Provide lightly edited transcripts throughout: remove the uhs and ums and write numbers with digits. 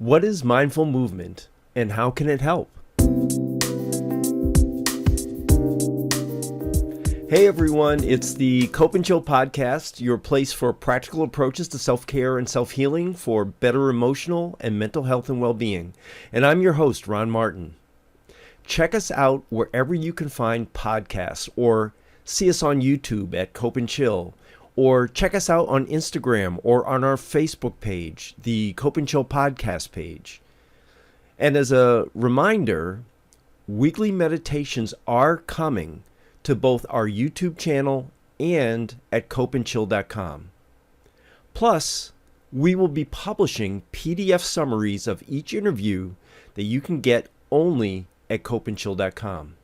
What is mindful movement and how can it help? Hey everyone, it's the Cope and Chill podcast, your place for practical approaches to self-care and self-healing for better emotional and mental health and well-being. And I'm your host, Ron Martin. Check us out wherever you can find podcasts, or see us on YouTube at Cope and Chill, or check us out on Instagram or on our Facebook page, the Cope and Chill podcast page. And as a reminder, weekly meditations are coming to both our YouTube channel and at copeandchill.com. Plus, we will be publishing PDF summaries of each interview that you can get only at copeandchill.com.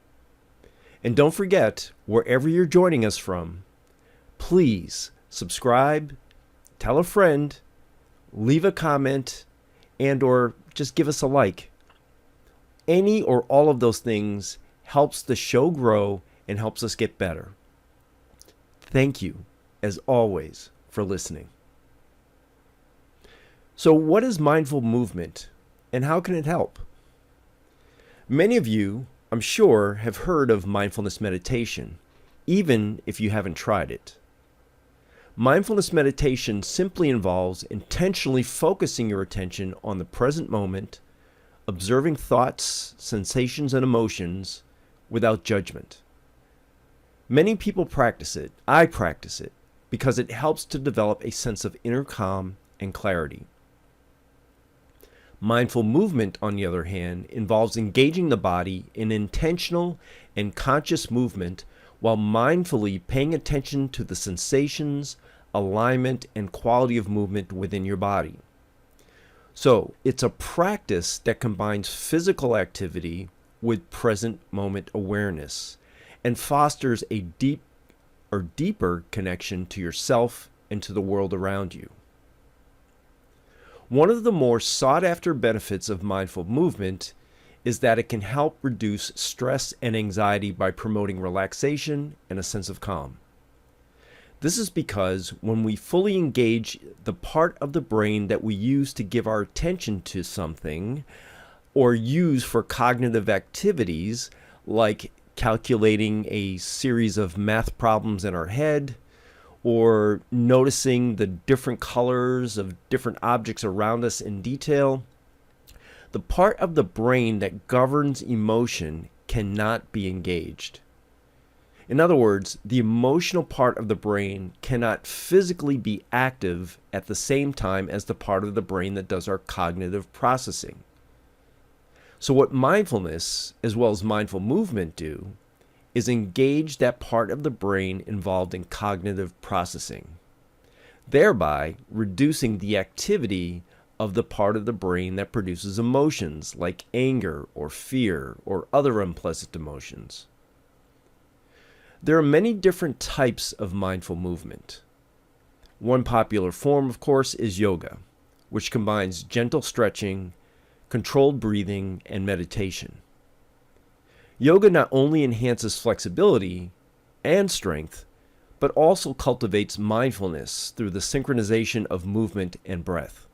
And don't forget, wherever you're joining us from, please subscribe, tell a friend, leave a comment, and or just give us a like. Any or all of those things helps the show grow and helps us get better. Thank you, as always, for listening. So what is mindful movement and how can it help? Many of you, I'm sure, have heard of mindfulness meditation, even if you haven't tried it. Mindfulness meditation simply involves intentionally focusing your attention on the present moment, observing thoughts, sensations, and emotions without judgment. Many people practice it. I practice it because it helps to develop a sense of inner calm and clarity. Mindful movement, on the other hand, involves engaging the body in intentional and conscious movement while mindfully paying attention to the sensations, alignment, and quality of movement within your body. So, it's a practice that combines physical activity with present moment awareness and fosters a deeper connection to yourself and to the world around you. One of the more sought-after benefits of mindful movement is that it can help reduce stress and anxiety by promoting relaxation and a sense of calm. This is because when we fully engage the part of the brain that we use to give our attention to something or use for cognitive activities like calculating a series of math problems in our head, or noticing the different colors of different objects around us in detail, the part of the brain that governs emotion cannot be engaged. In other words, the emotional part of the brain cannot physically be active at the same time as the part of the brain that does our cognitive processing. So what mindfulness, as well as mindful movement, do is engage that part of the brain involved in cognitive processing, thereby reducing the activity of the part of the brain that produces emotions like anger or fear or other unpleasant emotions. There are many different types of mindful movement. One popular form, of course, is yoga, which combines gentle stretching, controlled breathing, and meditation. Yoga not only enhances flexibility and strength, but also cultivates mindfulness through the synchronization of movement and breath.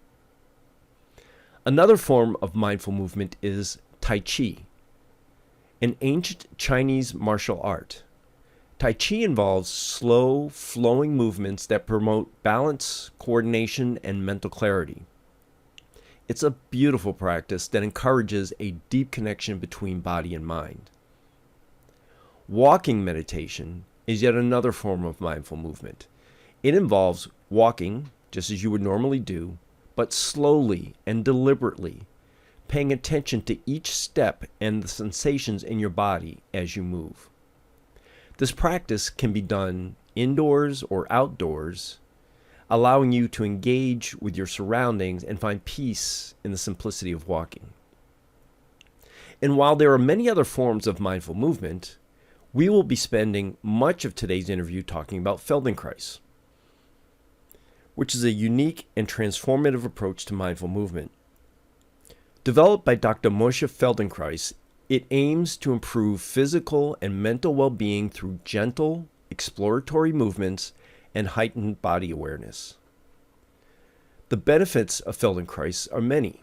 Another form of mindful movement is Tai Chi, an ancient Chinese martial art. Tai Chi involves slow, flowing movements that promote balance, coordination, and mental clarity. It's a beautiful practice that encourages a deep connection between body and mind. Walking meditation is yet another form of mindful movement. It involves walking, just as you would normally do, but slowly and deliberately, paying attention to each step and the sensations in your body as you move. This practice can be done indoors or outdoors, allowing you to engage with your surroundings and find peace in the simplicity of walking. And while there are many other forms of mindful movement, we will be spending much of today's interview talking about Feldenkrais, which is a unique and transformative approach to mindful movement. Developed by Dr. Moshe Feldenkrais, it aims to improve physical and mental well-being through gentle, exploratory movements and heightened body awareness. The benefits of Feldenkrais are many.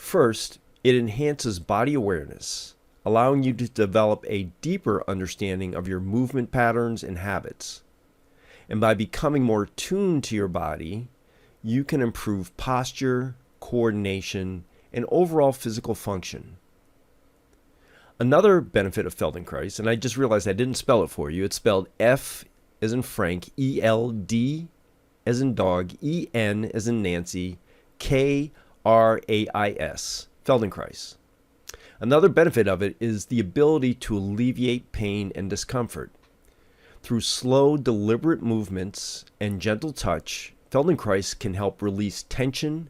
First, it enhances body awareness, allowing you to develop a deeper understanding of your movement patterns and habits. And by becoming more tuned to your body, you can improve posture, coordination, and overall physical function. Another benefit of Feldenkrais, and I just realized I didn't spell it for you, it's spelled F as in Frank, E-L-D as in dog, E-N as in Nancy, K-R-A-I-S, Feldenkrais. Another benefit of it is the ability to alleviate pain and discomfort. Through slow, deliberate movements and gentle touch, Feldenkrais can help release tension,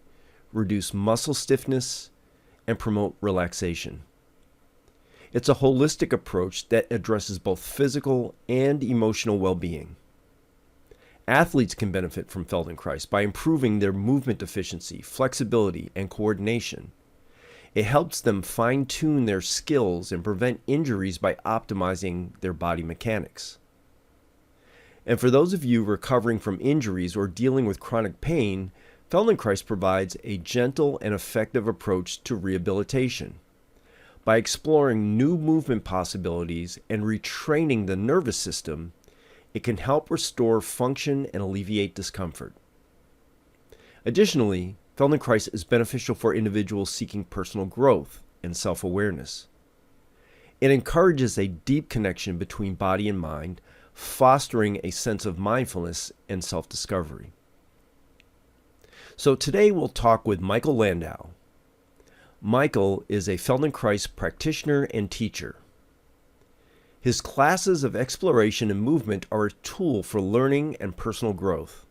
reduce muscle stiffness, and promote relaxation. It's a holistic approach that addresses both physical and emotional well-being. Athletes can benefit from Feldenkrais by improving their movement efficiency, flexibility, and coordination. It helps them fine-tune their skills and prevent injuries by optimizing their body mechanics. And for those of you recovering from injuries or dealing with chronic pain, Feldenkrais provides a gentle and effective approach to rehabilitation. By exploring new movement possibilities and retraining the nervous system, it can help restore function and alleviate discomfort. Additionally, Feldenkrais is beneficial for individuals seeking personal growth and self-awareness. It encourages a deep connection between body and mind, fostering a sense of mindfulness and self-discovery. So today we'll talk with Michael Landau. Michael is a Feldenkrais practitioner and teacher. His classes of exploration and movement are a tool for learning and personal growth.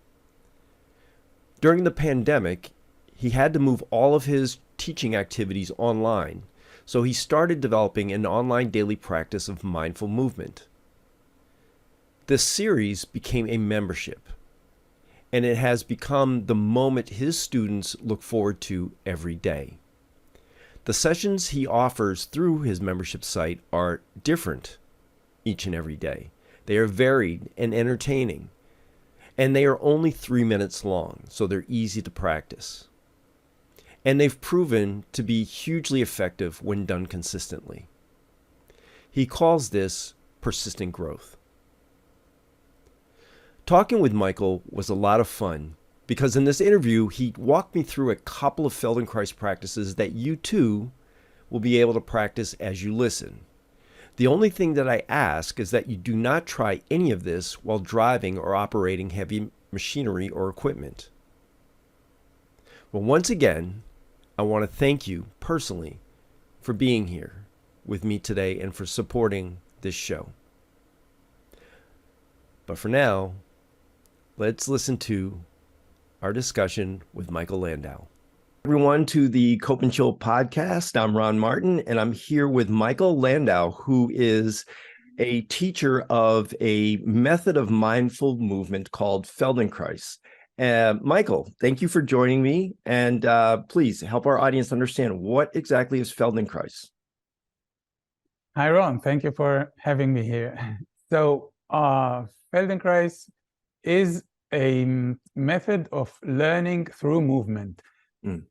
During the pandemic, he had to move all of his teaching activities online, so he started developing an online daily practice of mindful movement. This series became a membership, and it has become the moment his students look forward to every day. The sessions he offers through his membership site are different each and every day. They are varied and entertaining, and they are only 3 minutes long, so they're easy to practice. And they've proven to be hugely effective when done consistently. He calls this persistent growth. Talking with Michael was a lot of fun because in this interview, he walked me through a couple of Feldenkrais practices that you too will be able to practice as you listen. The only thing that I ask is that you do not try any of this while driving or operating heavy machinery or equipment. Well, once again, I want to thank you personally for being here with me today and for supporting this show. But for now, let's listen to our discussion with Michael Landau. Everyone to the Cope and Chill podcast. I'm Ron Martin, and I'm here with Michael Landau, who is a teacher of a method of mindful movement called Feldenkrais. Michael, thank you for joining me, and please help our audience understand what exactly is Feldenkrais. Hi, Ron. Thank you for having me here. So, Feldenkrais is a method of learning through movement,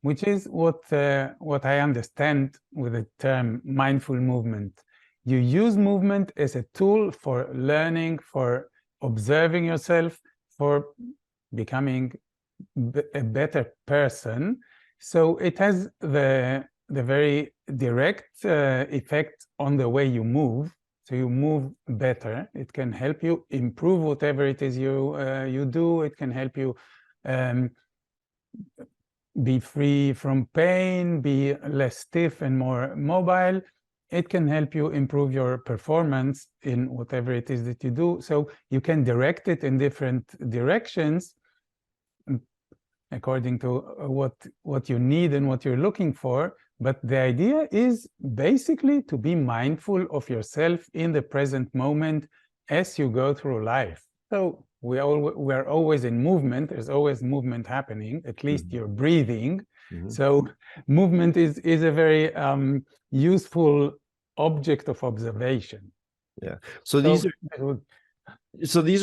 which is what I understand with the term mindful movement. You use movement as a tool for learning, for observing yourself, for becoming a better person. So it has the very direct effect on the way you move. So you move better. It can help you improve whatever it is you do. It can help you be free from pain, be less stiff and more mobile. It can help you improve your performance in whatever it is that you do. So you can direct it in different directions according to what you need and what you're looking for. But the idea is basically to be mindful of yourself in the present moment as you go through life. So we're always in movement. There's always movement happening. At least you're breathing. So movement is a very useful object of observation. Yeah. So these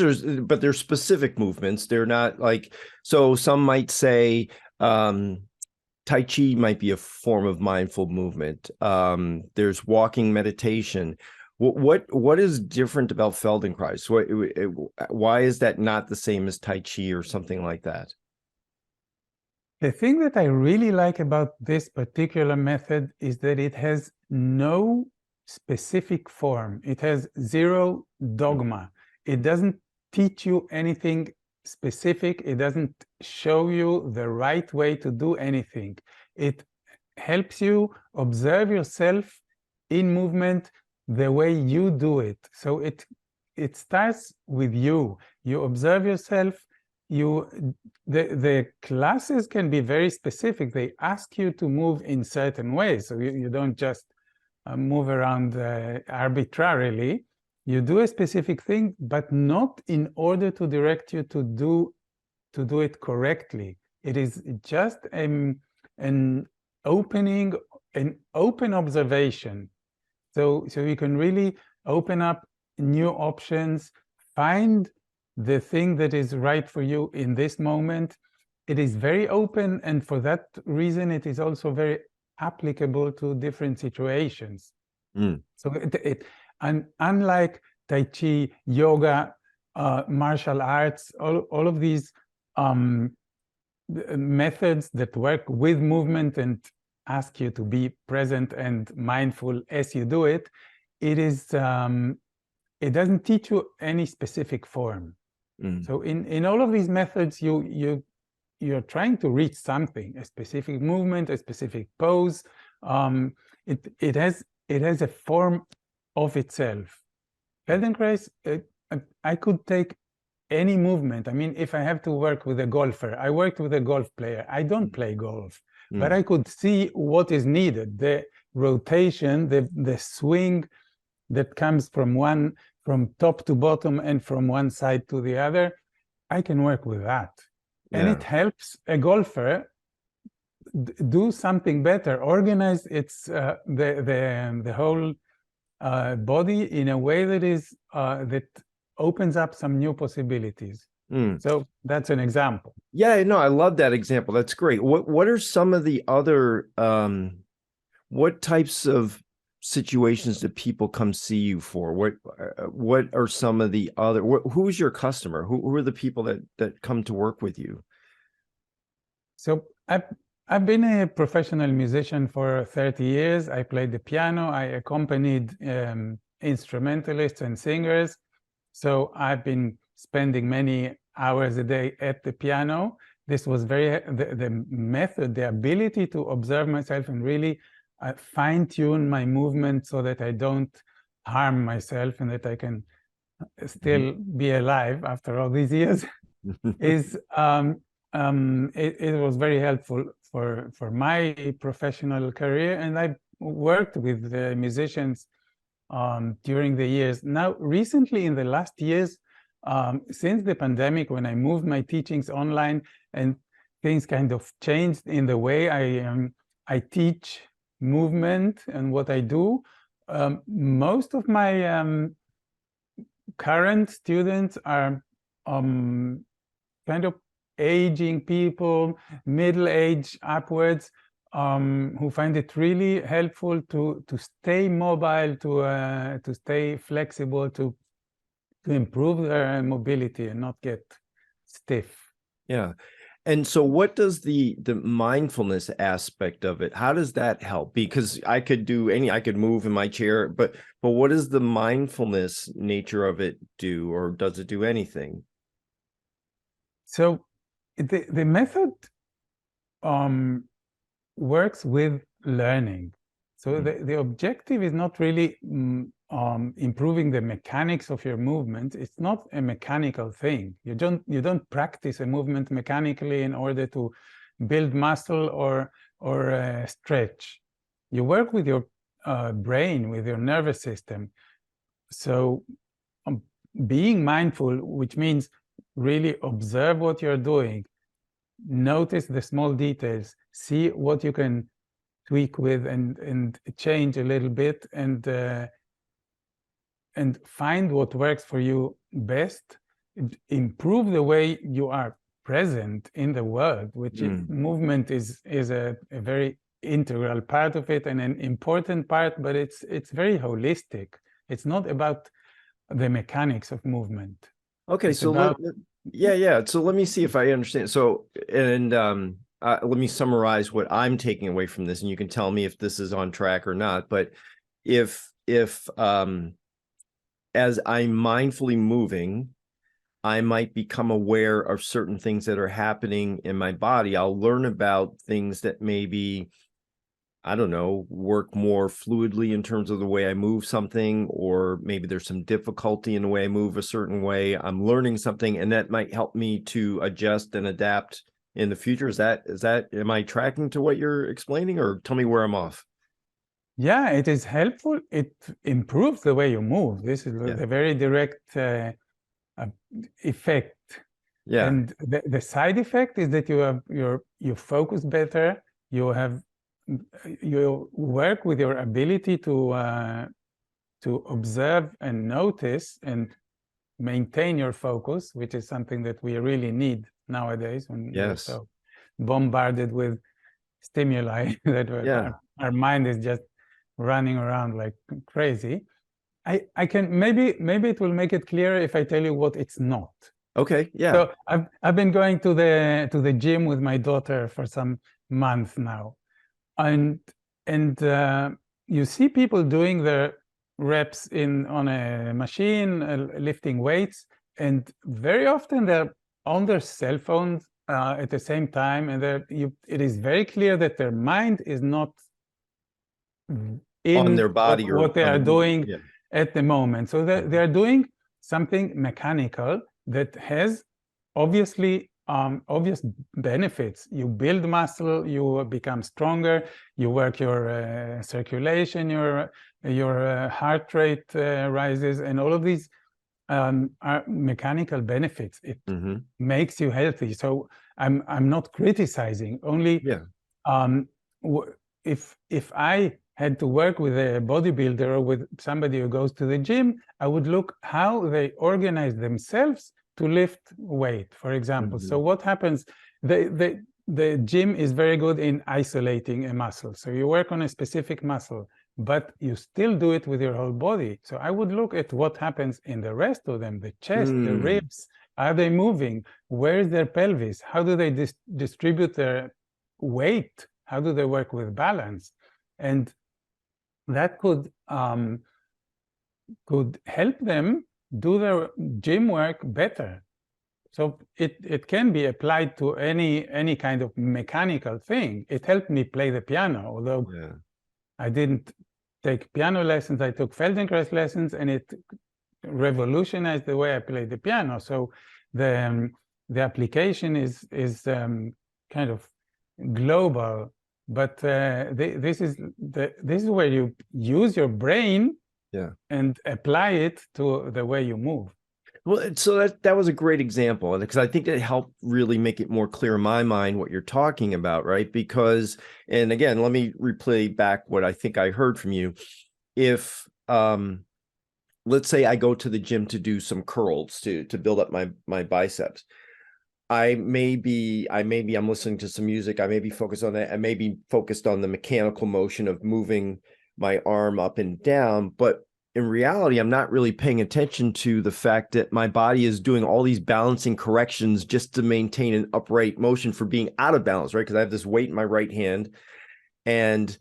are, but they're specific movements. They're not like, so some might say, Tai Chi might be a form of mindful movement. There's walking meditation. What is different about Feldenkrais? Why is that not the same as Tai Chi or something like that? The thing that I really like about this particular method is that it has no specific form. It has zero dogma. It doesn't teach you anything specific. It doesn't show you the right way to do anything. It helps you observe yourself in movement the way you do it. So it starts with you. You observe yourself. The classes can be very specific. They ask you to move in certain ways. So you don't just move around arbitrarily. You do a specific thing, but not in order to direct you to do it correctly. It is just an opening, an open observation. So you can really open up new options, find the thing that is right for you in this moment. It is very open, and for that reason, it is also very applicable to different situations. So and unlike Tai Chi, yoga, martial arts, all of these methods that work with movement and ask you to be present and mindful as you do it, it doesn't teach you any specific form. So in all of these methods, you're trying to reach something, a specific movement, a specific pose. It has a form of itself. Feldenkrais, I could take any movement. I mean, if I have to work with a golfer, I worked with a golf player. I don't play golf, but I could see what is needed, the rotation, the swing that comes from top to bottom and from one side to the other. I can work with that. And it helps a golfer do something better, organize the whole body in a way that opens up some new possibilities. So that's an example. Yeah, no, I love that example. That's great. What are some of the other what types of situations that people come see you for? What are some of the other, who's your customer? Who are the people that come to work with you? So I've been a professional musician for 30 years. I played the piano. I accompanied instrumentalists and singers. So I've been spending many hours a day at the piano. This was the method, the ability to observe myself and really fine-tune my movement so that I don't harm myself and that I can still be alive after all these years is it was very helpful for my professional career, and I worked with musicians during the years. Now, recently in the last years, since the pandemic, when I moved my teachings online and things kind of changed in the way I teach movement and what I do, most of my current students are kind of aging people, middle age upwards, who find it really helpful to stay mobile, to stay flexible, to improve their mobility and not get stiff. Yeah. And so what does the mindfulness aspect of it, how does that help? Because I could move in my chair, but what does the mindfulness nature of it do, or does it do anything? So the method works with learning. So the objective is not really improving the mechanics of your movement. It's not a mechanical thing. You don't practice a movement mechanically in order to build muscle or stretch. You work with your brain, with your nervous system. So being mindful, which means really observe what you're doing, notice the small details, see what you can tweak with and change a little bit, and find what works for you best, improve the way you are present in the world, which movement is a very integral part of it and an important part, but it's very holistic. It's not about the mechanics of movement. Okay, It's so about... yeah. So let me see if I understand. So, and let me summarize what I'm taking away from this, and you can tell me if this is on track or not. But if as I'm mindfully moving, I might become aware of certain things that are happening in my body. I'll learn about things that maybe, I don't know, work more fluidly in terms of the way I move something, or maybe there's some difficulty in the way I move a certain way. I'm learning something, and that might help me to adjust and adapt in the future. Is that, am I tracking to what you're explaining, or tell me where I'm off? Yeah, it is helpful. It improves the way you move. This is the very direct effect. Yeah. And the side effect is that you focus better. You work with your ability to observe and notice and maintain your focus, which is something that we really need nowadays when we're so bombarded with stimuli that our mind is just running around like crazy. I can maybe it will make it clearer if I tell you what it's not. Okay. Yeah. So I've been going to the gym with my daughter for some months now, and you see people doing their reps on a machine, lifting weights, and very often they're on their cell phones at the same time, and it is very clear that their mind is not in on their body or what they are doing at the moment. So they're doing something mechanical that has obvious benefits. You build muscle, you become stronger, you work your circulation, your heart rate rises, and all of these are mechanical benefits. It makes you healthy. So I'm not criticizing. Only if I had to work with a bodybuilder or with somebody who goes to the gym, I would look how they organize themselves to lift weight, for example. So what happens? The gym is very good in isolating a muscle. So you work on a specific muscle, but you still do it with your whole body. So I would look at what happens in the rest of them, the chest, the ribs. Are they moving? Where is their pelvis? How do they distribute their weight? How do they work with balance? And that could help them do their gym work better. So it can be applied to any kind of mechanical thing. It helped me play the piano, although I didn't take piano lessons. I took Feldenkrais lessons, and it revolutionized the way I played the piano. So the application is kind of global. But this is where you use your brain and apply it to the way you move. Well, so that was a great example, because I think it helped really make it more clear in my mind what you're talking about, right? Because, and again, let me replay back what I think I heard from you. If let's say I go to the gym to do some curls to build up my biceps. I'm listening to some music. I may be focused on that. I may be focused on the mechanical motion of moving my arm up and down. But in reality, I'm not really paying attention to the fact that my body is doing all these balancing corrections just to maintain an upright motion for being out of balance, right? Because I have this weight in my right hand, and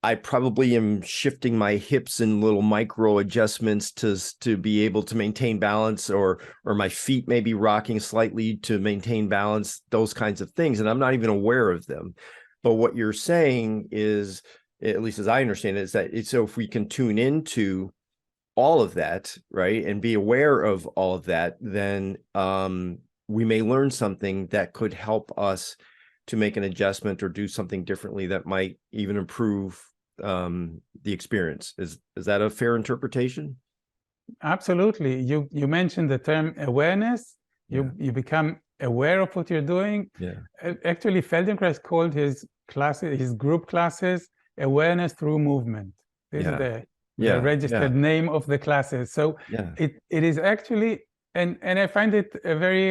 I probably am shifting my hips in little micro adjustments to be able to maintain balance, or my feet may be rocking slightly to maintain balance, those kinds of things. And I'm not even aware of them. But what you're saying is, at least as I understand it, is that so if we can tune into all of that, right, and be aware of all of that, then we may learn something that could help us to make an adjustment or do something differently that might even improve the experience. Is that a fair interpretation? Absolutely. You mentioned the term awareness. You become aware of what you're doing. Actually, Feldenkrais called his group classes awareness through movement. This is the registered name of the classes. So it is actually, and I find it a very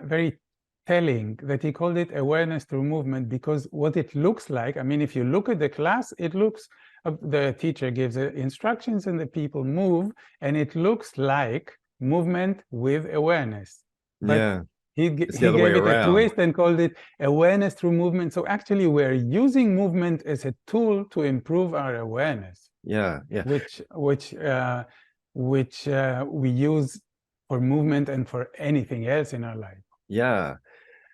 very telling that he called it awareness through movement, because what it looks like, I mean, if you look at the class, it looks, the teacher gives instructions and the people move, and it looks like movement with awareness. But Yeah. he It's the other way gave it a around. twist and called it awareness through movement. So actually, we're using movement as a tool to improve our awareness. Yeah. Yeah. Which we use for movement and for anything else in our life. Yeah.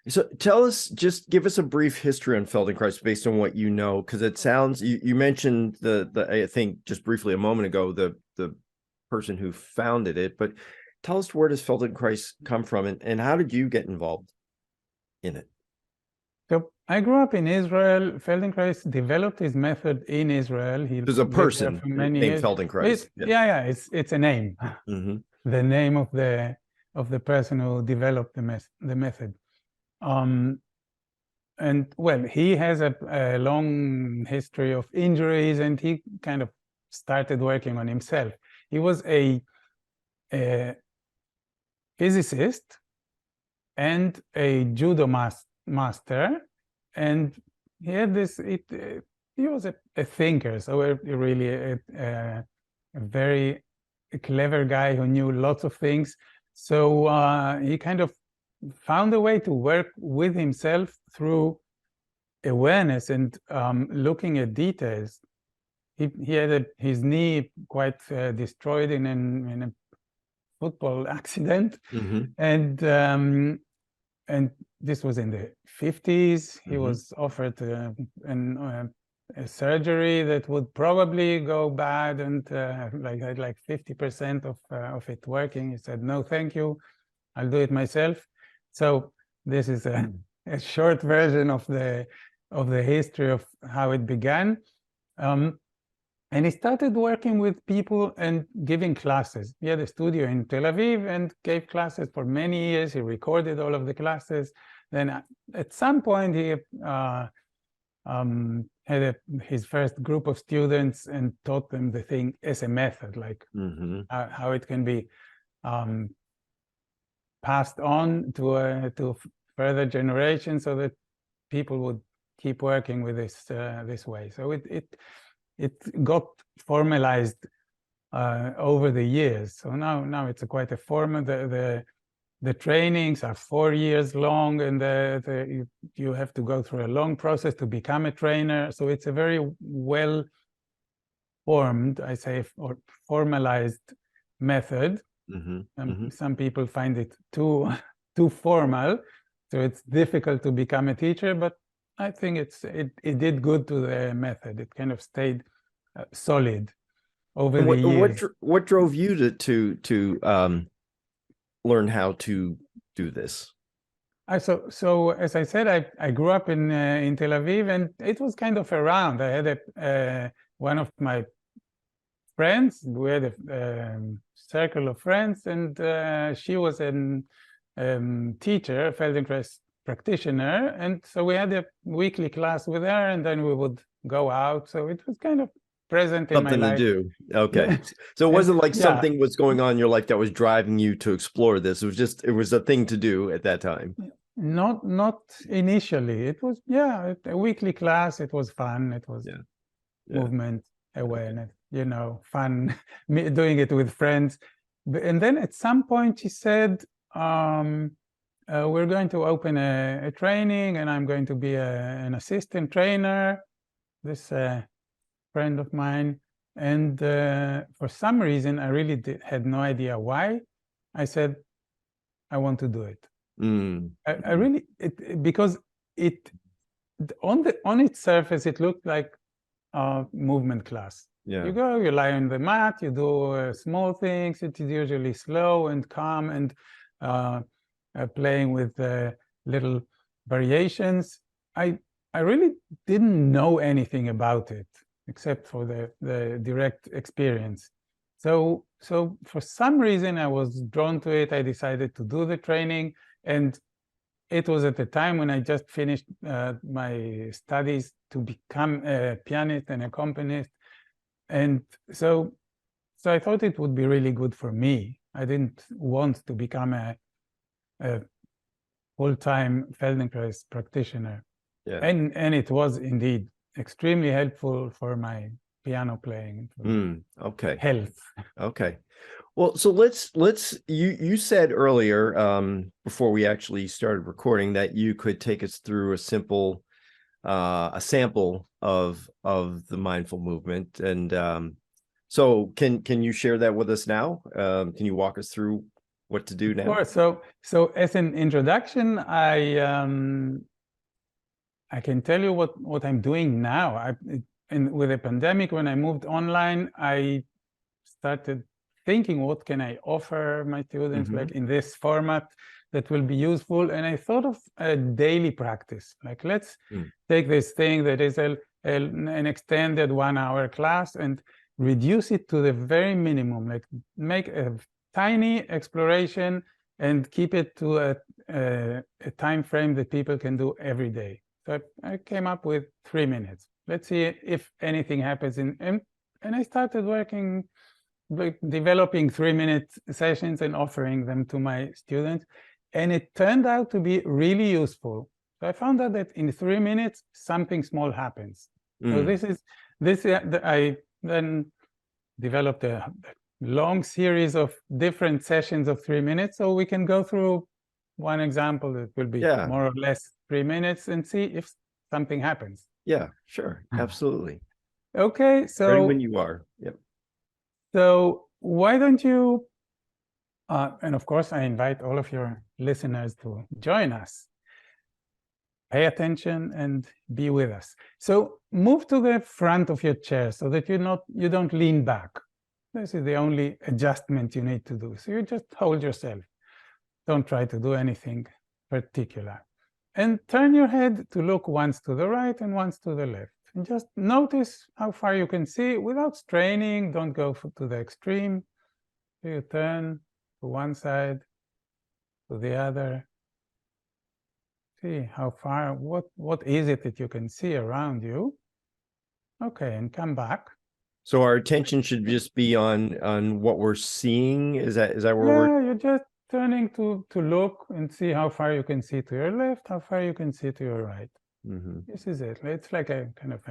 So tell us, just give us a brief history on Feldenkrais based on what you know, because it sounds, you mentioned the I think just briefly a moment ago, the person who founded it, but tell us, where does Feldenkrais come from, and how did you get involved in it? So I grew up in Israel. Feldenkrais developed his method in Israel. He There's a lived there person for many named years. Feldenkrais. It's a name. Mm-hmm. The name of the person who developed the method. And well, he has a long history of injuries, and he kind of started working on himself. He was a physicist and a judo master, and he had this. He was a thinker, so really a very clever guy who knew lots of things. So he kind of found a way to work with himself through awareness and looking at details. He had his knee quite destroyed in a football accident, Mm-hmm. and this was in the 50s. He Mm-hmm. was offered a surgery that would probably go bad, and like 50% of it working. He said, "No, thank you. I'll do it myself." So this is a short version of the history of how it began. And he started working with people and giving classes. He had a studio in Tel Aviv and gave classes for many years. He recorded all of the classes. Then at some point, he had his first group of students and taught them the thing as a method, like Mm-hmm. how it can be passed on to further generations, so that people would keep working with this way. So it got formalized over the years. So now it's quite a formal. The trainings are 4 years long, and you have to go through a long process to become a trainer. So it's a very well formed, I say, or formalized method. Mm-hmm. Some people find it too formal, so it's difficult to become a teacher. But I think it did good to the method. It kind of stayed solid over the years. What drove you to learn how to do this? So as I said, I grew up in Tel Aviv, and it was kind of around. I had one of my friends. We had a circle of friends, and she was a teacher, a Feldenkrais practitioner, and so we had a weekly class with her, and then we would go out. So it was kind of present in my life. Something to do. Okay. So it wasn't like something was going on in your life that was driving you to explore this. It was a thing to do at that time. Not initially. It was a weekly class. It was fun. It was movement awareness, fun, doing it with friends. And then at some point she said, we're going to open a training, and I'm going to be an assistant trainer, this friend of mine. And for some reason, I really had no idea why. I said, I want to do it. I really, because on its surface, it looked like a movement class. You go, you lie on the mat, you do small things. It is usually slow and calm, and playing with little variations. I really didn't know anything about it except for the direct experience. So for some reason, I was drawn to it. I decided to do the training, and it was at the time when I just finished my studies to become a pianist and accompanist. And so I thought it would be really good for me. I didn't want to become a full-time Feldenkrais practitioner. Yeah. And it was indeed extremely helpful for my piano playing, for Okay. health. Okay. Well, so let's you said earlier, before we actually started recording, that you could take us through a simple a sample of the mindful movement. And so can you share that with us now? Can you walk us through what to do now? Of course. So as an introduction, I can tell you what I'm doing now. And with the pandemic, when I moved online, I started thinking, what can I offer my students, like in this format that will be useful? And I thought of a daily practice. Like, let's take this thing that is an extended 1-hour class and reduce it to the very minimum. Like, make a tiny exploration and keep it to a time frame that people can do every day. So I came up with 3 minutes. Let's see if anything happens. And I started working, developing 3-minute sessions and offering them to my students. And it turned out to be really useful. So I found out that in 3 minutes, something small happens. So I then developed a long series of different sessions of 3 minutes. So we can go through one example that will be more or less 3 minutes and see if something happens. Yeah, sure. Absolutely. Okay. So ready when you are. Yep. So why don't you, and of course, I invite all of your listeners to join us. Pay attention and be with us. So move to the front of your chair so that you don't lean back. This is the only adjustment you need to do. So you just hold yourself. Don't try to do anything particular. And turn your head to look once to the right and once to the left. And just notice how far you can see without straining. Don't go to the extreme. So you turn to one side, to the other. See how far, what is it that you can see around you? Okay, and come back. So our attention should just be on what we're seeing. Is that where we're? You're just turning to look and see how far you can see to your left, how far you can see to your right. This is it. It's like a kind of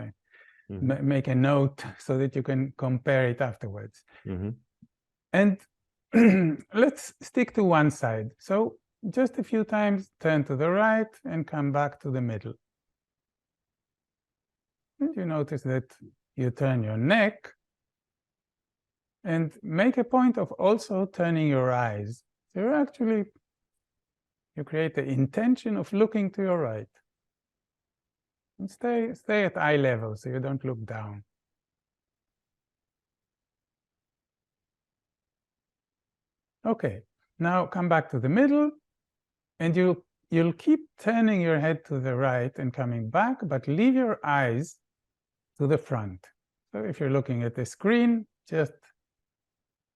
make a note so that you can compare it afterwards. And let's stick to one side. So just a few times, turn to the right and come back to the middle. And you notice that you turn your neck and make a point of also turning your eyes. So you create the intention of looking to your right. And stay at eye level so you don't look down. Okay, now come back to the middle, and you'll keep turning your head to the right and coming back, but leave your eyes to the front. So if you're looking at the screen, just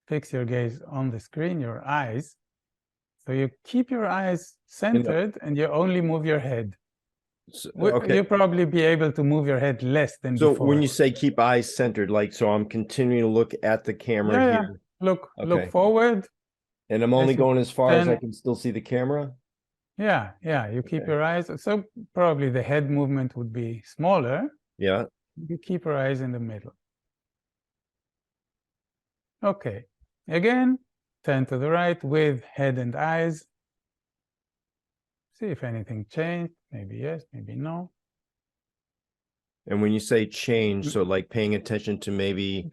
fix your gaze on the screen, your eyes. So you keep your eyes centered and you only move your head. So, okay. You'll probably be able to move your head less than before. So when you say keep eyes centered, like, so I'm continuing to look at the camera here. Look forward. And I'm only going as far as I can still see the camera? Yeah, you keep your eyes. So probably the head movement would be smaller. Yeah. You keep your eyes in the middle. Okay. Again, turn to the right with head and eyes. See if anything changed. Maybe yes, maybe no. And when you say change, so like paying attention to maybe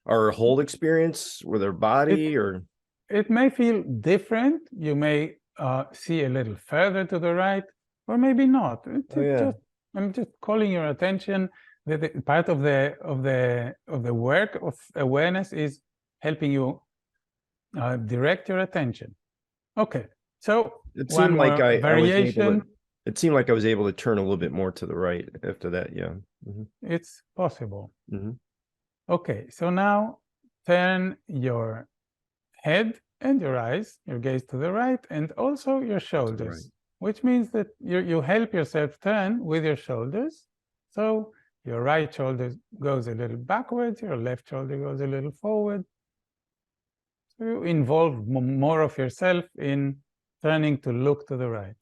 our whole experience with our body, or? It may feel different. You may see a little further to the right, or maybe not. I'm just calling your attention that part of the work of awareness is helping you direct your attention. Okay, so it seemed like it seemed like I was able to turn a little bit more to the right after that. Yeah, it's possible. Okay, so now turn your head and your eyes, your gaze to the right, and also your shoulders, which means that you help yourself turn with your shoulders. So your right shoulder goes a little backwards, your left shoulder goes a little forward. So you involve more of yourself in turning to look to the right.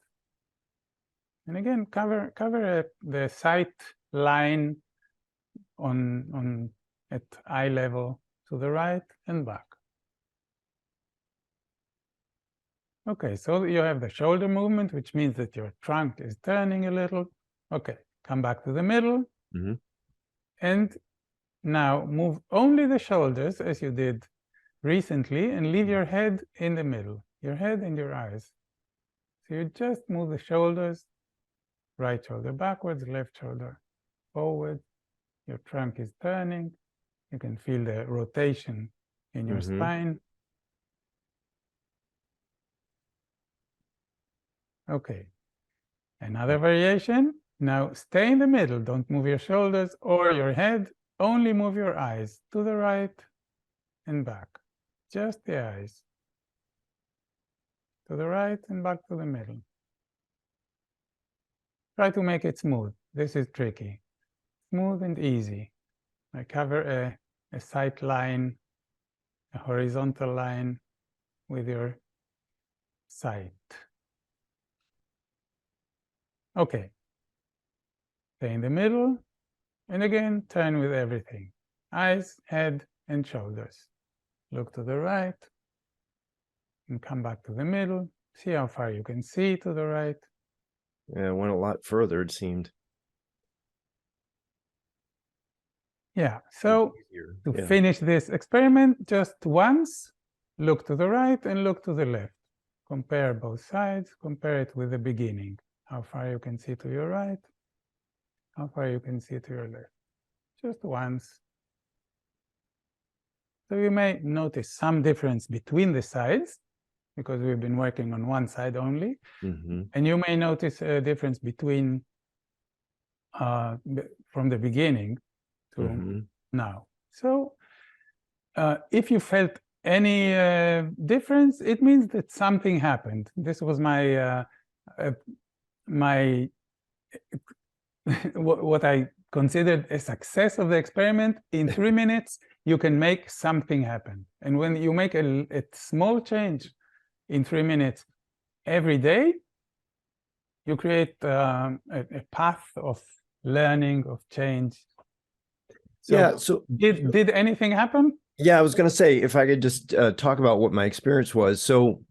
And again, cover the sight line on at eye level to the right and back. Okay, so you have the shoulder movement, which means that your trunk is turning a little. Okay, come back to the middle. Mhm. And now move only the shoulders as you did recently and leave your head in the middle, your head and your eyes. So you just move the shoulders, right shoulder backwards, left shoulder forward. Your trunk is turning. You can feel the rotation in your spine. Okay, another variation. Now stay in the middle. Don't move your shoulders or your head. Only move your eyes to the right and back. Just the eyes. To the right and back to the middle. Try to make it smooth. This is tricky. Smooth and easy. I cover a sight line, a horizontal line with your sight. Okay. Stay in the middle. And again, turn with everything. Eyes, head, and shoulders. Look to the right. And come back to the middle. See how far you can see to the right. Yeah, it went a lot further, it seemed. Yeah, so Easier. to Yeah. finish this experiment, just once, look to the right and look to the left. Compare both sides, compare it with the beginning. How far you can see to your right, how far you can see to your left. Just once. So you may notice some difference between the sides, because we've been working on one side only. And you may notice a difference between from the beginning to now. So if you felt any difference, it means that something happened. This was my what I considered a success of the experiment. In 3 minutes, you can make something happen. And when you make a small change in 3 minutes every day, you create a path of learning, of change. So, yeah. So did anything happen? Yeah, I was going to say, if I could just talk about what my experience was. So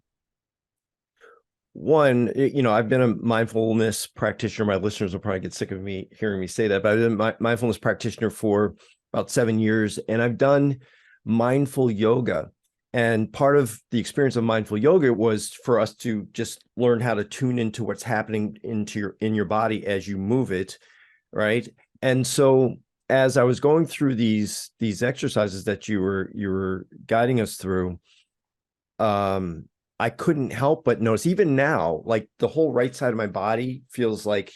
one, I've been a mindfulness practitioner. My listeners will probably get sick of me hearing me say that, but I've been a mindfulness practitioner for about 7 years, and I've done mindful yoga. And part of the experience of mindful yoga was for us to just learn how to tune into what's happening in your body as you move it, right? And so as I was going through these exercises that you were guiding us through, I couldn't help but notice, even now, like the whole right side of my body feels like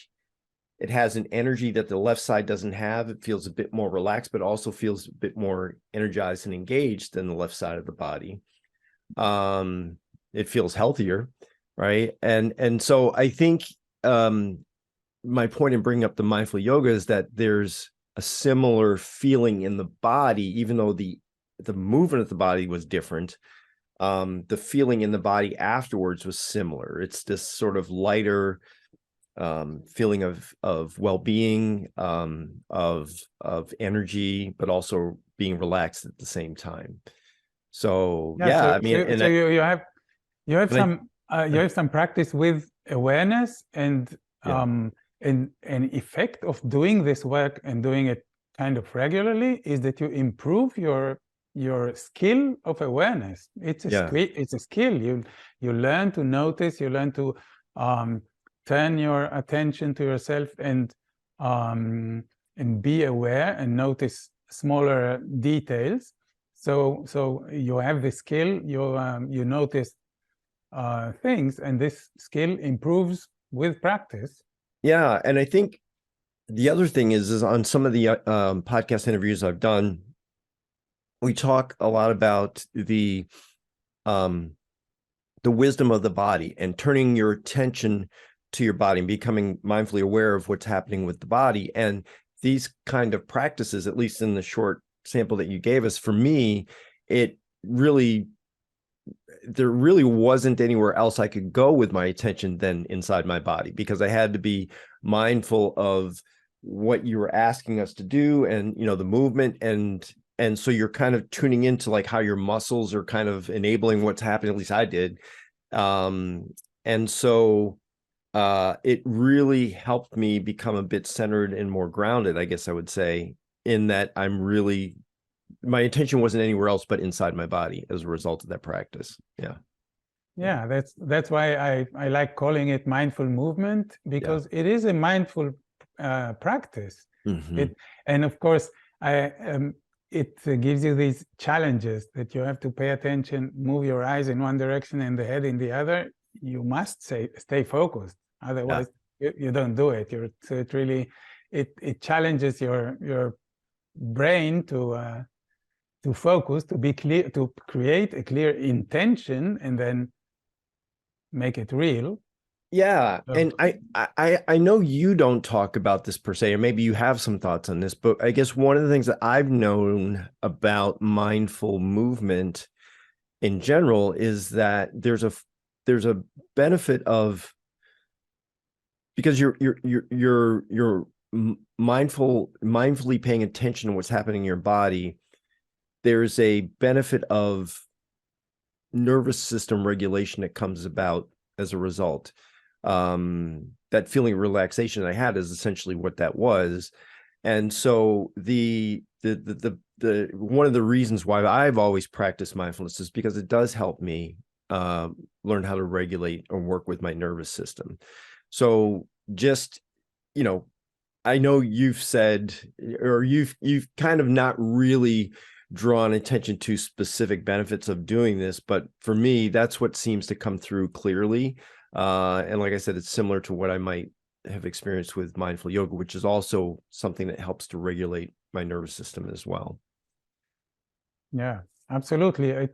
it has an energy that the left side doesn't have. It feels a bit more relaxed, but also feels a bit more energized and engaged than the left side of the body. It feels healthier, right? And so I think my point in bringing up the mindful yoga is that there's a similar feeling in the body, even though the movement of the body was different. The feeling in the body afterwards was similar. It's this sort of lighter feeling of well-being, of energy, but also being relaxed at the same time. So yeah, I mean, so you have some practice with awareness and an effect of doing this work and doing it kind of regularly is that you improve your skill of awareness. It's a skill. You learn to notice, you learn to turn your attention to yourself and be aware and notice smaller details. So you have the skill, you notice things, and this skill improves with practice. Yeah, and I think the other thing is on some of the podcast interviews I've done, we talk a lot about the wisdom of the body and turning your attention to your body and becoming mindfully aware of what's happening with the body. And these kind of practices, at least in the short sample that you gave us, for me, it really there really wasn't anywhere else I could go with my attention than inside my body, because I had to be mindful of what you were asking us to do, and the movement, and so you're kind of tuning into like how your muscles are kind of enabling what's happening. At least I did. And so it really helped me become a bit centered and more grounded, I guess I would say, in that my attention wasn't anywhere else but inside my body as a result of that practice. Yeah, that's why I like calling it mindful movement, because it is a mindful practice. Mm-hmm. And of course, it gives you these challenges that you have to pay attention, move your eyes in one direction and the head in the other. You must stay focused, otherwise you don't do it. So it really it challenges your brain to focus, to be clear, to create a clear intention, and then make it real. Yeah. And I know you don't talk about this per se, or maybe you have some thoughts on this, but I guess one of the things that I've known about mindful movement in general is that there's a benefit of, because you're mindfully paying attention to what's happening in your body. There's a benefit of nervous system regulation that comes about as a result. That feeling of relaxation I had is essentially what that was. And so the one of the reasons why I've always practiced mindfulness is because it does help me learn how to regulate or work with my nervous system. So just, I know you've said, or you've kind of not really drawn attention to specific benefits of doing this, but for me, that's what seems to come through clearly. And like I said, it's similar to what I might have experienced with mindful yoga, which is also something that helps to regulate my nervous system as well. Yeah, absolutely.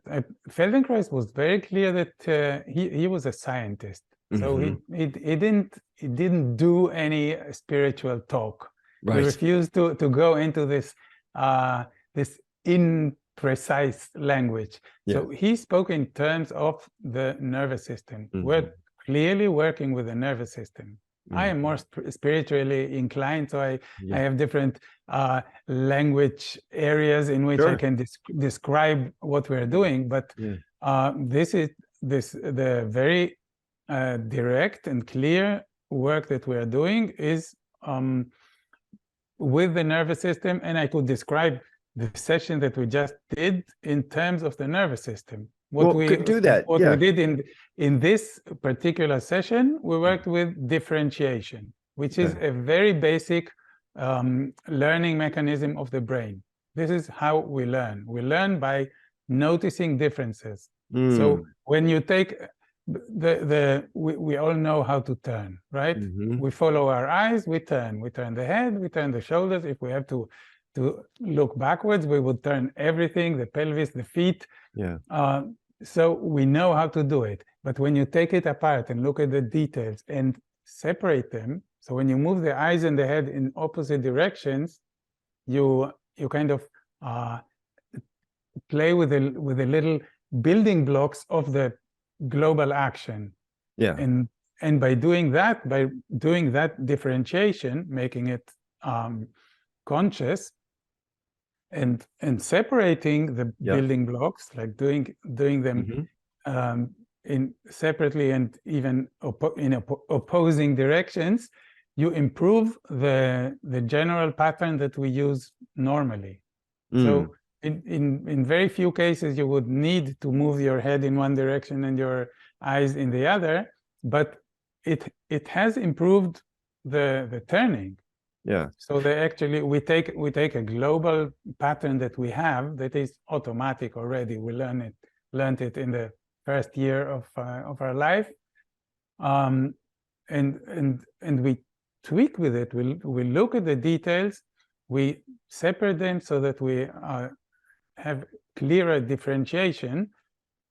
Feldenkrais was very clear that he was a scientist, so he didn't do any spiritual talk. Right. He refused to go into this this imprecise language. So he spoke in terms of the nervous system. We're clearly working with the nervous system. I am more spiritually inclined, so I have different language areas in which I can describe what we're doing. But the very direct and clear work that we're doing is with the nervous system, and I could describe the session that we just did in terms of the nervous system. What we did in this particular session, we worked with differentiation, which is a very basic learning mechanism of the brain. This is how we learn. We learn by noticing differences. So when you take we all know how to turn, right? We follow our eyes, we turn the head, we turn the shoulders. If we have to look backwards, we would turn everything, the pelvis, the feet. So we know how to do it. But when you take it apart and look at the details and separate them, so when you move the eyes and the head in opposite directions, you kind of play with the little building blocks of the global action. And by doing that differentiation, making it conscious, and separating the building blocks, like doing them in separately and even in opposing directions, you improve the general pattern that we use normally. So in very few cases you would need to move your head in one direction and your eyes in the other, but it has improved the turning. So we take a global pattern that we have that is automatic already. We learned it in the first year of our life, and we tweak with it. We look at the details, we separate them so that we have clearer differentiation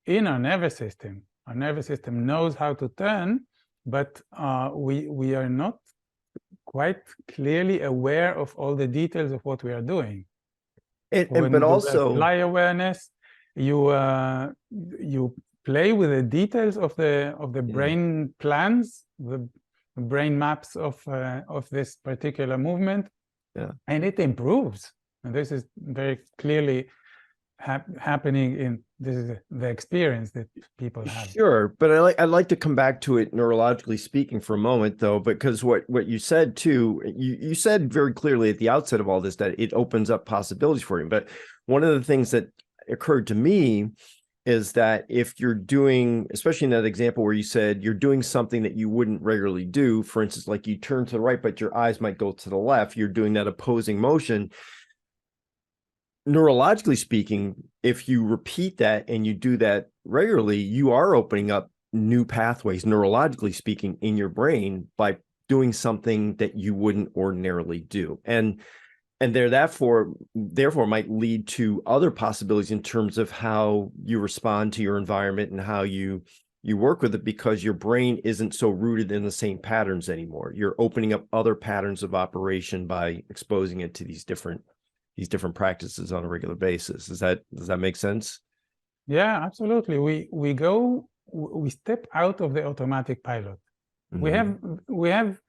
in our nervous system. Our nervous system knows how to turn, but we are not quite clearly aware of all the details of what we are doing. But also fly awareness, you play with the details of the brain plans, the brain maps of this particular movement, and it improves. And this is very clearly happening in this is the experience that people have. Sure, but I'd like to come back to it neurologically speaking for a moment, though, because what you said too, you said very clearly at the outset of all this that it opens up possibilities for you. But one of the things that occurred to me is that if you're doing, especially in that example where you said you're doing something that you wouldn't regularly do, for instance, like you turn to the right, but your eyes might go to the left, you're doing that opposing motion. Neurologically speaking, if you repeat that and you do that regularly, you are opening up new pathways, neurologically speaking, in your brain by doing something that you wouldn't ordinarily do. And therefore might lead to other possibilities in terms of how you respond to your environment and how you work with it, because your brain isn't so rooted in the same patterns anymore. You're opening up other patterns of operation by exposing it to these different practices on a regular basis. Does that make sense? Yeah, absolutely. We step out of the automatic pilot. Mm-hmm. We have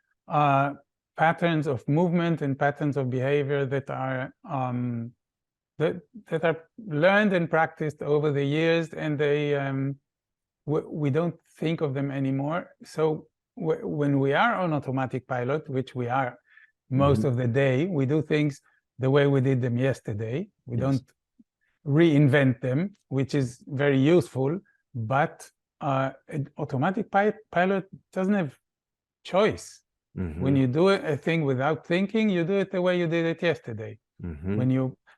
patterns of movement and patterns of behavior that are that are learned and practiced over the years, and they we don't think of them anymore. So when we are on automatic pilot, which we are most mm-hmm. of the day, we do things the way we did them yesterday. We don't reinvent them, which is very useful, but an automatic pilot doesn't have choice. Mm-hmm. When you do a thing without thinking, you do it the way you did it yesterday. Mm-hmm.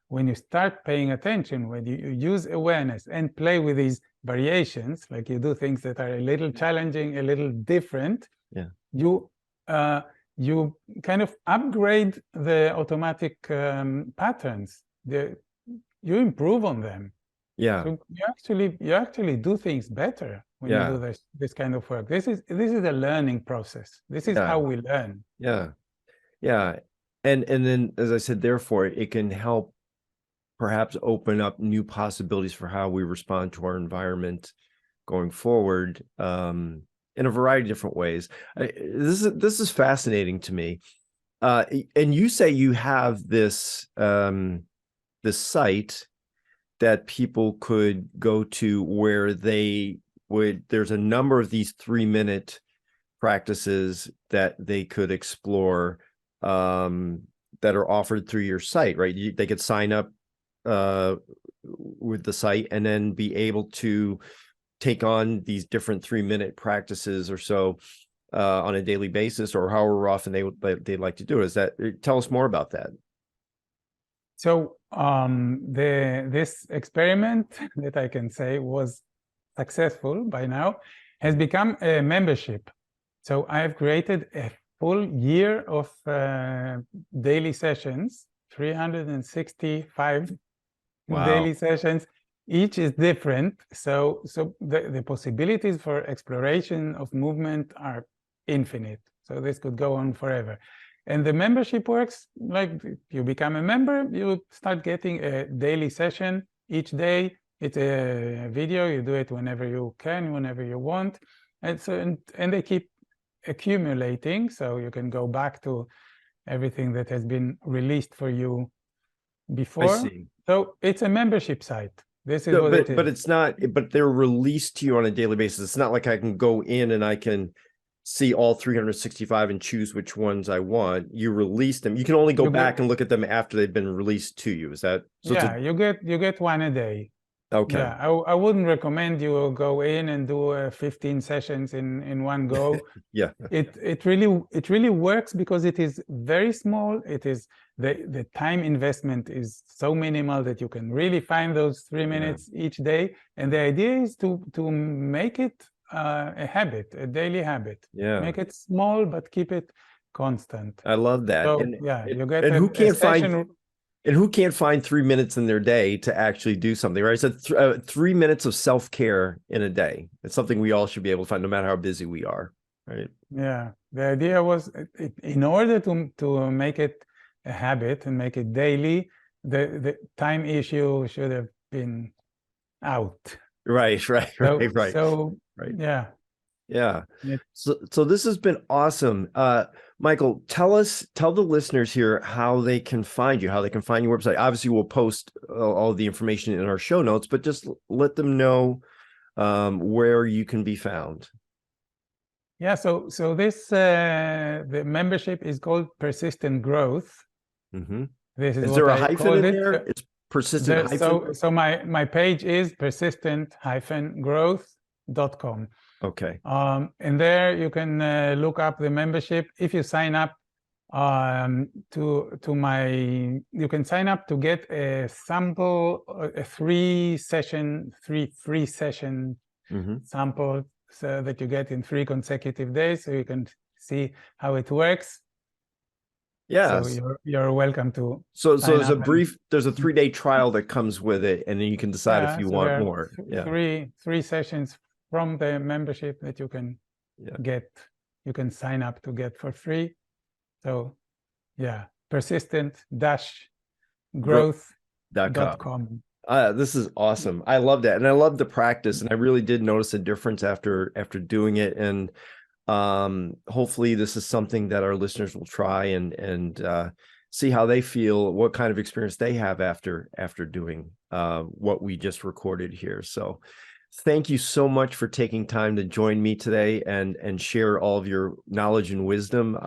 When you start paying attention, when you use awareness and play with these variations, like you do things that are a little challenging, a little different, you kind of upgrade the automatic patterns. You improve on them. Yeah. So you actually do things better when you do this kind of work. This is a learning process. This is how we learn. Yeah. Yeah. And then, as I said, therefore, it can help perhaps open up new possibilities for how we respond to our environment going forward. In a variety of different ways. This is fascinating to me. And you say you have this this site that people could go to where there's a number of these 3-minute practices that they could explore that are offered through your site, right? They could sign up with the site and then be able to take on these different 3-minute practices or so on a daily basis, or however often they'd like to do it. Tell us more about that. So this experiment that I can say was successful by now has become a membership. So I have created a full year of daily sessions, 365 daily sessions. Each is different, so the possibilities for exploration of movement are infinite. So this could go on forever. And the membership works like you become a member, you start getting a daily session each day. It's a video, you do it whenever you can, whenever you want. And they keep accumulating, so you can go back to everything that has been released for you before. I see. So it's a membership site. This is but it's not, but they're released to you on a daily basis. It's not like I can go in and I can see all 365 and choose which ones I want. You release them. You can only go back and look at them after they've been released to you. Is that so? Yeah, you get one a day. Okay. Yeah, I wouldn't recommend you go in and do 15 sessions in one go. Yeah. It really works because it is very small. It is the time investment is so minimal that you can really find those 3 minutes each day. And the idea is to make it a habit, a daily habit. Yeah. Make it small but keep it constant. I love that. So, you get a session. And who can't find 3 minutes in their day to actually do something, right? So 3 minutes of self-care in a day. It's something we all should be able to find, no matter how busy we are, right? Yeah. The idea was, in order to make it a habit and make it daily, the time issue should have been out. Right, right, So, right, right, so right. yeah. Yeah. It- So this has been awesome. Michael, tell the listeners here how they can find you, how they can find your website. Obviously, we'll post all the information in our show notes, but just let them know where you can be found. Yeah, so this the membership is called Persistent Growth. Mm-hmm. This is Is what there a I hyphen called in it. there? It's persistent hyphen. So my page is persistent-growth.com. Okay. And there you can look up the membership. If you sign up you can sign up to get a sample, a free free session Mm-hmm. sample, so that you get in 3 consecutive days, so you can see how it works. Yes. So you're welcome to So sign there's up there's a 3-day trial that comes with it, and then you can decide if you so want there are more. Yeah. three sessions from the membership that you can get, you can sign up to get for free. So yeah, persistent-growth.com. This is awesome. I love that, and I love the practice, and I really did notice a difference after doing it. And hopefully, this is something that our listeners will try and see how they feel, what kind of experience they have after doing what we just recorded here. So, thank you so much for taking time to join me today and share all of your knowledge and wisdom.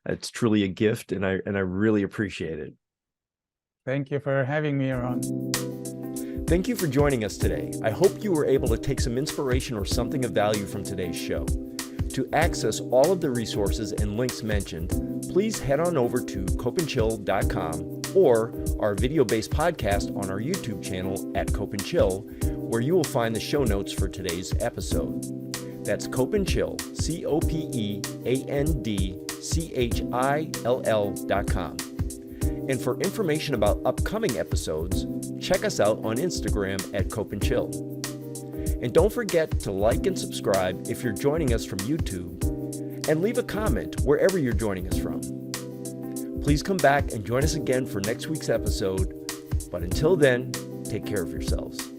It's truly a gift, and I really appreciate it. Thank you for having me, Ron. Thank you for joining us today. I hope you were able to take some inspiration or something of value from today's show. To access all of the resources and links mentioned, please head on over to copeandchill.com or our video-based podcast on our YouTube channel at Cope and Chill, where you will find the show notes for today's episode. That's Cope and Chill, copeandchill.com. And for information about upcoming episodes, check us out on Instagram at Cope and Chill. And don't forget to like and subscribe if you're joining us from YouTube, and leave a comment wherever you're joining us from. Please come back and join us again for next week's episode. But until then, take care of yourselves.